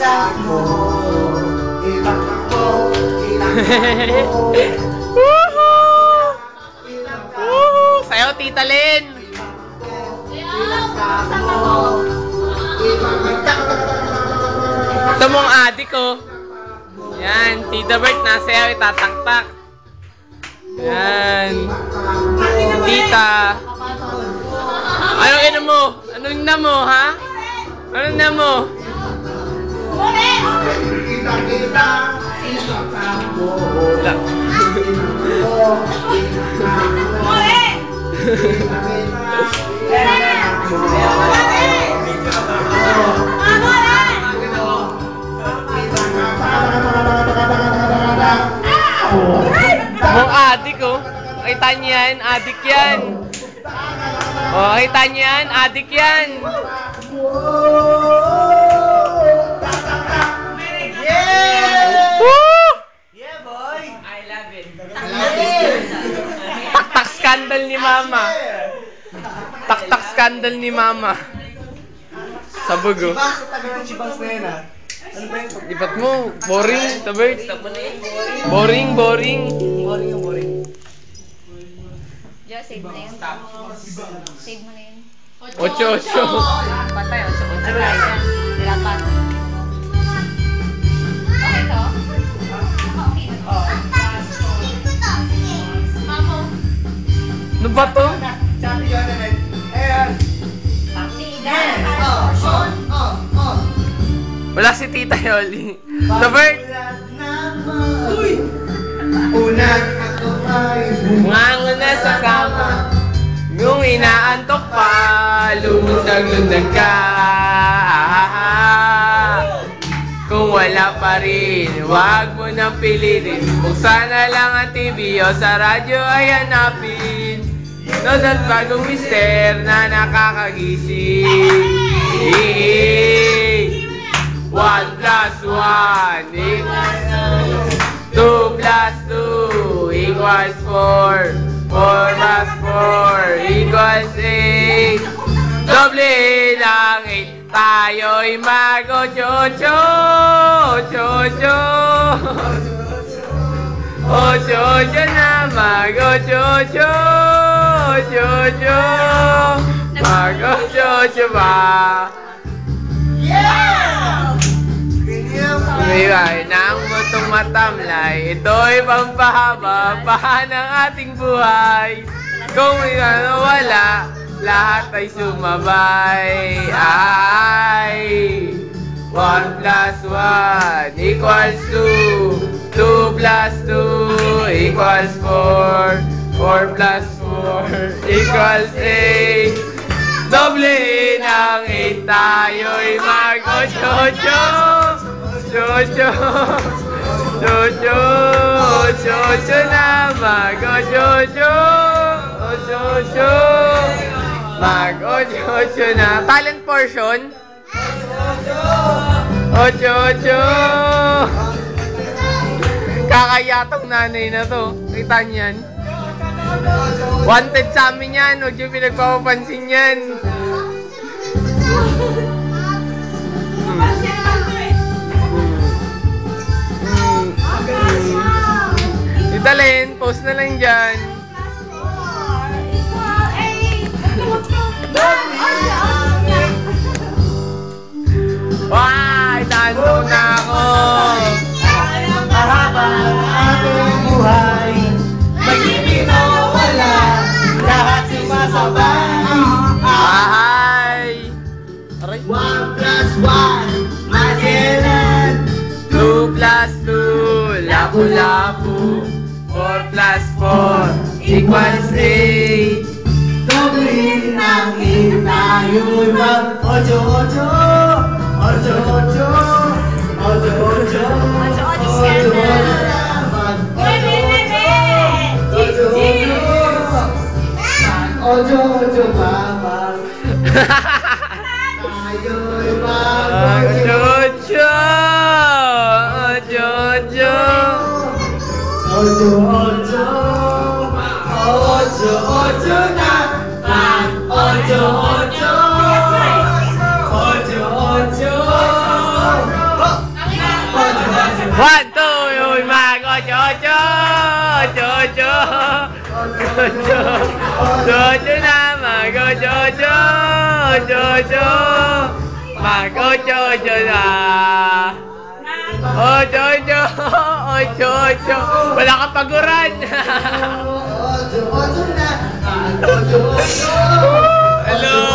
itakbo, itakbo, itakbo. Woohoo! Sayo, Tita Lynn! Ito mong adik ko. Yan, Tita Bert, nasayaw, itataktak. Yan. Tita. Anong ina mo? Anong na mo, ha? Anong na mo? Kita-kita, itakbo, Mong adik oh. Kita niyo yan, adik yan. Oh, kita niyo yan, adik yan. Yeah! Woo! Yeah, boy! I love it. Tak-tak scandal ni Mama. Tak-tak scandal ni Mama. Sabog oh. Chibas, tagal ng chibas na yan ah. Ano ba yun? Lipat mo, boring, Tabert. Boring, boring. Boring yung boring. Jo, save mo na yun. Save mo na yun. 8-8. Patay, 8 tayo. Nilapat. Okay to? Okay na to. Mamo. Ano ba to? Sabi yun naman. Ayan. Wala si Tita Yoli. Tabert. Uy! Unang ako ay Ngango na sa kama. Yung inaantok pa, lumundag-lundag ka. Kung wala pa rin, wag mo nang pilitin. Buksan na lang ang TV o sa radyo ay hanapin. Nood at bagong mister na nakakagising. 1 plus 1 equals 2 plus 2 equals 4. 4 plus 4 equals 8. Doble ng 8, tayo'y mag-ocho-ocho. Ocho-ocho. Ocho-ocho na mag-ocho-ocho. Ocho-ocho. Mag-ocho-ocho ba? Ngayon ng mutong matamlay, ito'y pampahaba pa ng ating buhay. Kung wala, lahat ay sumabay. Ay, 1 plus 1 equals 2. 2 plus 2 equals 4. 4 plus 4 equals 8. Doble ng 8, tayo'y mag-ocho-ocho. Ocho-ocho. Ocho-ocho. Ocho-ocho na mag-ocho-ocho. Ocho-ocho. Mag-ocho-ocho na. Talent portion. Ocho-ocho. Kakayatong nanay na to. Kita niyan. Wanted sa amin yan. Huwag yung pinagpapapansin yan. Italin, post na lang dyan. Wow, tando na ako. mahaba ang ating buhay. Mag-ibig o wala, lahat sumasabay. Ay! 1 plus 1, Magellan. 2 plus 2, lapu-lapu. 4 plus 4 equals 8. Doblin ang tayo'y mag-ocho-ocho. Ocho-ocho. Ocho-ocho. Ocho-ocho scandal. Ocho-ocho babang. Tayo'y Ocho-ocho! Ocho-ocho! Ocho-ocho. Ocho-ocho na. Ocho-ocho. Ocho-ocho. 1, 2, yun, mag, ocho, ocho, ocho, ocho, ocho, ocho na, mag, ocho, ocho, ocho, ocho, mag, ocho, ocho na, ocho, ocho, ocho, ocho, wala ka paguran. Ocho na. Ocho. Hello.